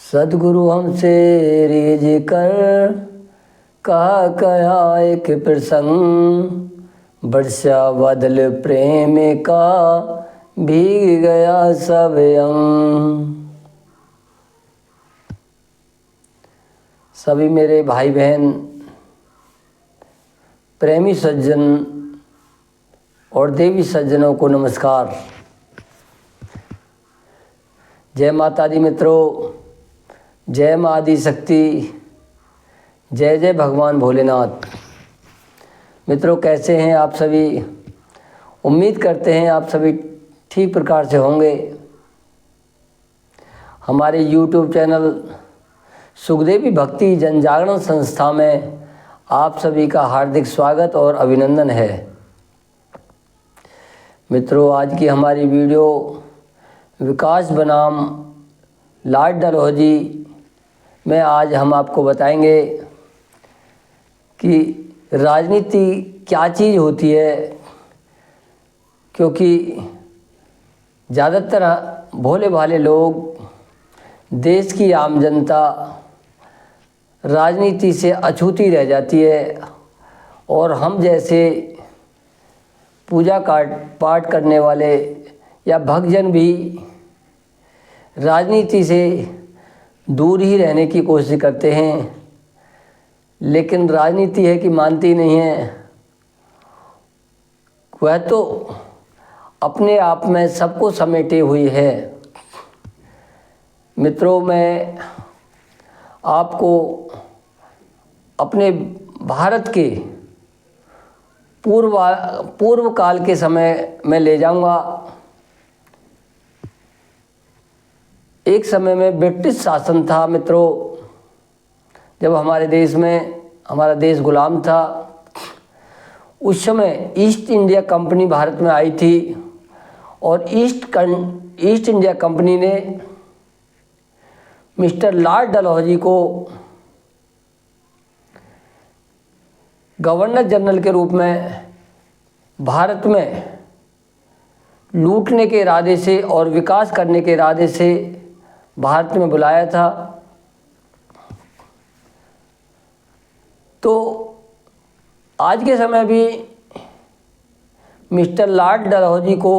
सदगुरु हमसे रेज कर कहा कया एक प्रसंग, बरसा बादल प्रेम का भीग गया सब अंग। सभी मेरे भाई बहन, प्रेमी सज्जन और देवी सज्जनों को नमस्कार। जय माता दी मित्रों, जय माँ आदि शक्ति, जय जय भगवान भोलेनाथ। मित्रों, कैसे हैं आप सभी? उम्मीद करते हैं आप सभी ठीक प्रकार से होंगे। हमारे YouTube चैनल सुखदेवी भक्ति जन जागरण संस्था में आप सभी का हार्दिक स्वागत और अभिनंदन है। मित्रों, आज की हमारी वीडियो विकास बनाम लाड डलहौजी में आज हम आपको बताएंगे कि राजनीति क्या चीज़ होती है, क्योंकि ज़्यादातर भोले भाले लोग, देश की आम जनता राजनीति से अछूती रह जाती है और हम जैसे पूजा पाठ करने वाले या भक्तजन भी राजनीति से दूर ही रहने की कोशिश करते हैं। लेकिन राजनीति है कि मानती नहीं है, वह तो अपने आप में सबको समेटे हुई है। मित्रों, मैं आपको अपने भारत के पूर्व काल के समय में ले जाऊंगा। एक समय में ब्रिटिश शासन था मित्रों, जब हमारा देश गुलाम था। उस समय ईस्ट इंडिया कंपनी भारत में आई थी और ईस्ट इंडिया कंपनी ने मिस्टर लॉर्ड डलहौजी को गवर्नर जनरल के रूप में भारत में लूटने के इरादे से और विकास करने के इरादे से भारत में बुलाया था। तो आज के समय भी मिस्टर लॉर्ड डलहौजी को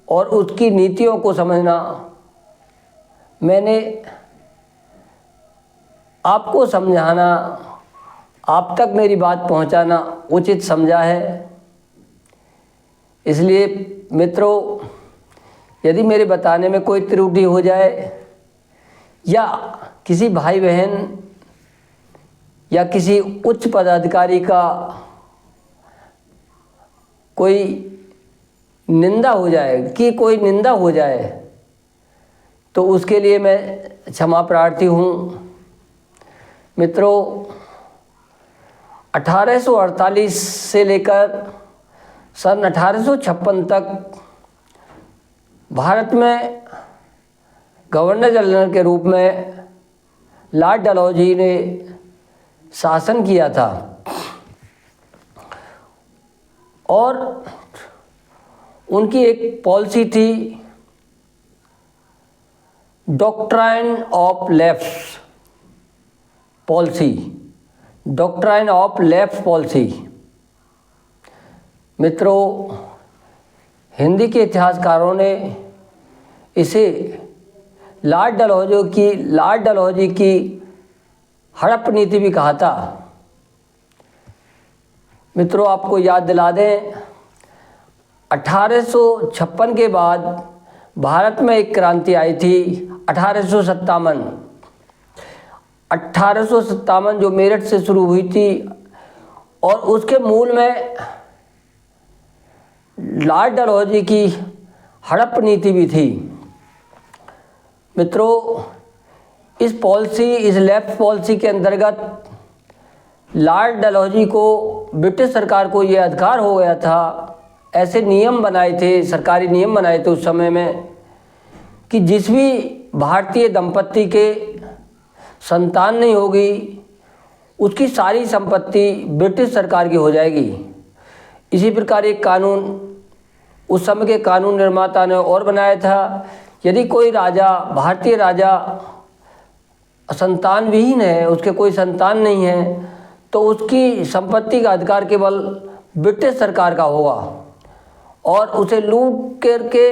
और उसकी नीतियों को समझना मैंने आपको समझाना, आप तक मेरी बात पहुंचाना उचित समझा है। इसलिए मित्रों, यदि मेरे बताने में कोई त्रुटि हो जाए या किसी भाई बहन या किसी उच्च पदाधिकारी का कोई निंदा हो जाए तो उसके लिए मैं क्षमा प्रार्थी हूँ। मित्रों, 1848 से लेकर सन 1856 तक भारत में गवर्नर जनरल के रूप में लॉर्ड डलहौजी ने शासन किया था और उनकी एक पॉलिसी थी, डॉक्ट्राइन ऑफ लेफ्ट पॉलिसी। मित्रों, हिंदी के इतिहासकारों ने इसे लॉर्ड डलहौजी की हड़प नीति भी कहा था। मित्रों, आपको याद दिला दें, 1856 के बाद भारत में एक क्रांति आई थी 1857 जो मेरठ से शुरू हुई थी और उसके मूल में लॉर्ड डलहौजी की हड़प नीति भी थी। मित्रों, इस लेफ्ट पॉलिसी के अंतर्गत लॉर्ड डलहौजी को, ब्रिटिश सरकार को ये अधिकार हो गया था, ऐसे नियम बनाए थे, सरकारी नियम बनाए थे उस समय में, कि जिस भी भारतीय दंपत्ति के संतान नहीं होगी उसकी सारी संपत्ति ब्रिटिश सरकार की हो जाएगी। इसी प्रकार एक कानून उस समय के कानून निर्माता ने और बनाया था, यदि कोई राजा, भारतीय राजा संतान विहीन है, उसके कोई संतान नहीं है, तो उसकी संपत्ति का अधिकार केवल ब्रिटिश सरकार का होगा और उसे लूट करके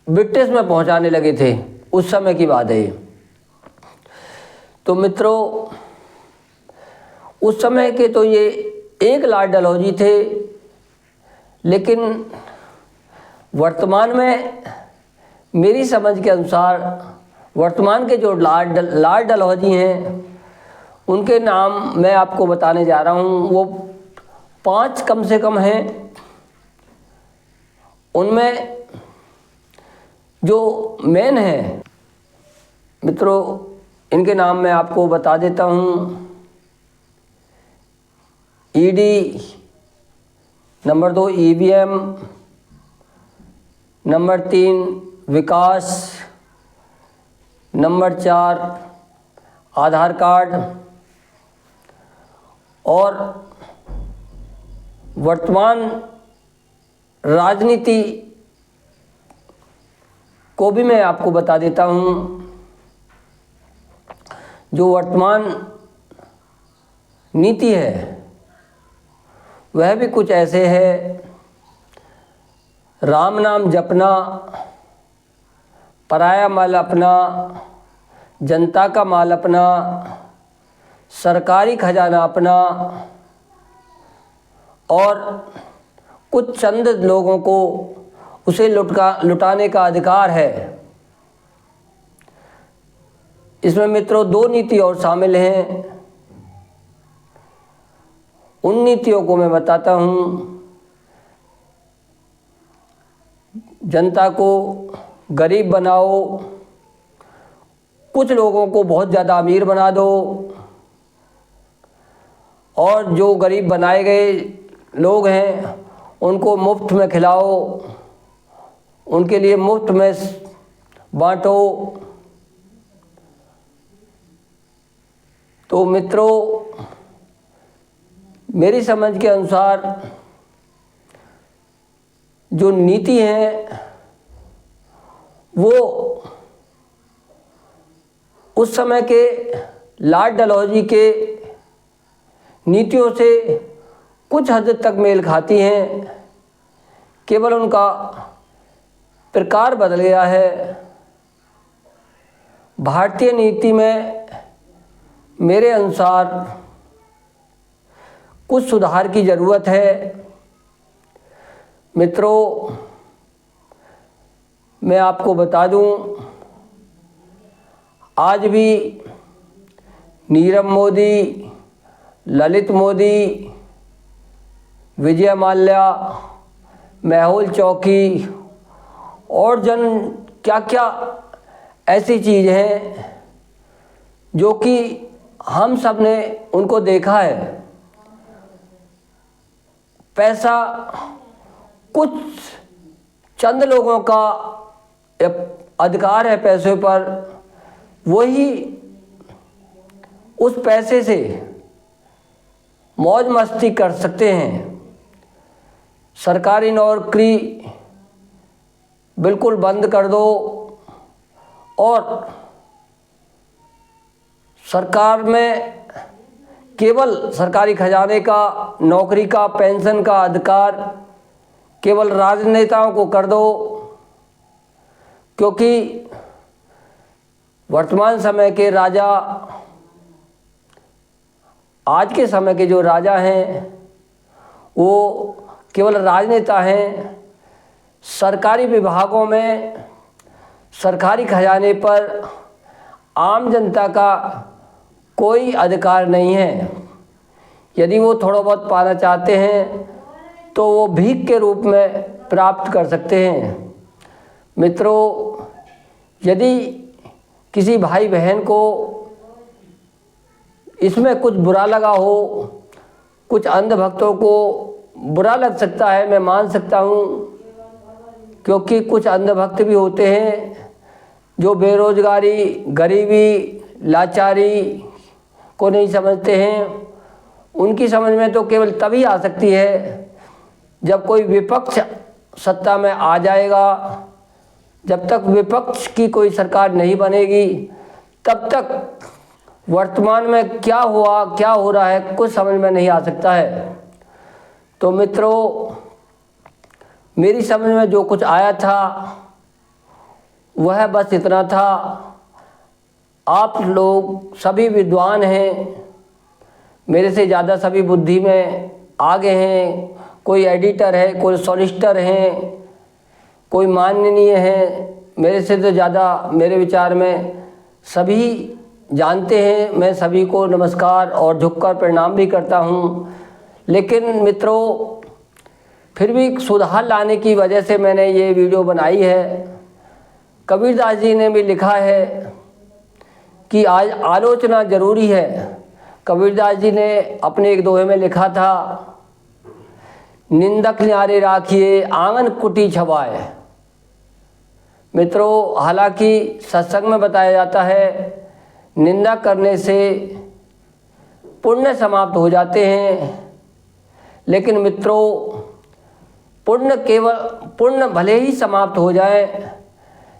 ब्रिटिश में पहुंचाने लगे थे। उस समय की बात है। तो मित्रों, उस समय के तो ये एक लॉर्ड डलहौजी थे, लेकिन वर्तमान में मेरी समझ के अनुसार वर्तमान के जो लॉर्ड डलहौजी हैं उनके नाम मैं आपको बताने जा रहा हूँ। वो 5 कम से कम हैं। उनमें जो मेन है मित्रों, इनके नाम मैं आपको बता देता हूँ। ईडी, नंबर 2 ईवीएम, नंबर 3 विकास, नंबर 4 आधार कार्ड, और वर्तमान राजनीति को भी मैं आपको बता देता हूँ। जो वर्तमान नीति है वह भी कुछ ऐसे है। राम नाम जपना, पराया माल अपना, जनता का माल अपना, सरकारी खजाना अपना, और कुछ चंद लोगों को उसे लुटाने का अधिकार है। इसमें मित्रों 2 नीति और शामिल हैं। उन नीतियों को मैं बताता हूँ। जनता को गरीब बनाओ, कुछ लोगों को बहुत ज़्यादा अमीर बना दो, और जो गरीब बनाए गए लोग हैं उनको मुफ्त में खिलाओ, उनके लिए मुफ्त में बांटो। तो मित्रों, मेरी समझ के अनुसार जो नीति है वो उस समय के लॉर्ड डलहौजी के नीतियों से कुछ हद तक मेल खाती हैं। केवल उनका प्रकार बदल गया है। भारतीय नीति में मेरे अनुसार कुछ सुधार की ज़रूरत है। मित्रों, मैं आपको बता दूं, आज भी नीरव मोदी, ललित मोदी, विजय माल्या, मेहुल चौकी और क्या क्या ऐसी चीज़ हैं जो कि हम सब ने उनको देखा है। पैसा कुछ चंद लोगों का अधिकार है पैसे पर, वही उस पैसे से मौज मस्ती कर सकते हैं। सरकारी नौकरी बिल्कुल बंद कर दो और सरकार में केवल सरकारी खजाने का, नौकरी का, पेंशन का अधिकार केवल राजनेताओं को कर दो। क्योंकि वर्तमान समय के राजा, आज के समय के जो राजा हैं वो केवल राजनेता हैं। सरकारी विभागों में, सरकारी खजाने पर आम जनता का कोई अधिकार नहीं है। यदि वो थोड़ा बहुत पाना चाहते हैं तो वो भीख के रूप में प्राप्त कर सकते हैं। मित्रों, यदि किसी भाई बहन को इसमें कुछ बुरा लगा हो, कुछ अंधभक्तों को बुरा लग सकता है, मैं मान सकता हूँ, क्योंकि कुछ अंधभक्त भी होते हैं जो बेरोजगारी, गरीबी, लाचारी को नहीं समझते हैं। उनकी समझ में तो केवल तभी आ सकती है जब कोई विपक्ष सत्ता में आ जाएगा। जब तक विपक्ष की कोई सरकार नहीं बनेगी तब तक वर्तमान में क्या हुआ क्या हो रहा है कुछ समझ में नहीं आ सकता है। तो मित्रों, मेरी समझ में जो कुछ आया था वह बस इतना था। आप लोग सभी विद्वान हैं, मेरे से ज़्यादा सभी बुद्धि में आगे हैं। कोई एडिटर है, कोई सॉलिसिटर हैं, कोई माननीय है, मेरे से तो ज़्यादा मेरे विचार में सभी जानते हैं। मैं सभी को नमस्कार और झुककर प्रणाम भी करता हूँ। लेकिन मित्रों, फिर भी सुधार लाने की वजह से मैंने ये वीडियो बनाई है। कबीरदास जी ने भी लिखा है कि आज आलोचना ज़रूरी है। कबीरदास जी ने अपने एक दोहे में लिखा था, निंदक न्यारे राखिए आंगन कुटी छवाए। मित्रों, हालांकि सत्संग में बताया जाता है निंदा करने से पुण्य समाप्त हो जाते हैं, लेकिन मित्रों पुण्य भले ही समाप्त हो जाए,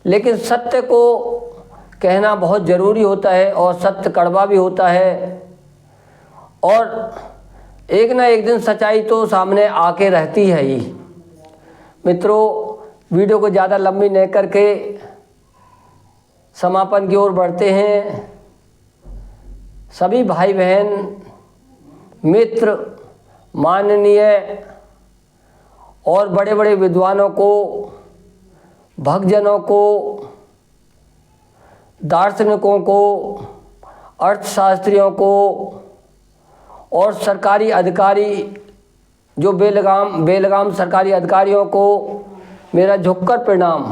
लेकिन सत्य को कहना बहुत ज़रूरी होता है और सत्य कड़वा भी होता है। और एक ना एक दिन सच्चाई तो सामने आके रहती है ही। मित्रों, वीडियो को ज़्यादा लंबी नहीं करके समापन की ओर बढ़ते हैं। सभी भाई बहन, मित्र, माननीय और बड़े बड़े विद्वानों को, भक्तजनों को, दार्शनिकों को, अर्थशास्त्रियों को और सरकारी अधिकारी, जो बेलगाम सरकारी अधिकारियों को मेरा झुककर प्रणाम।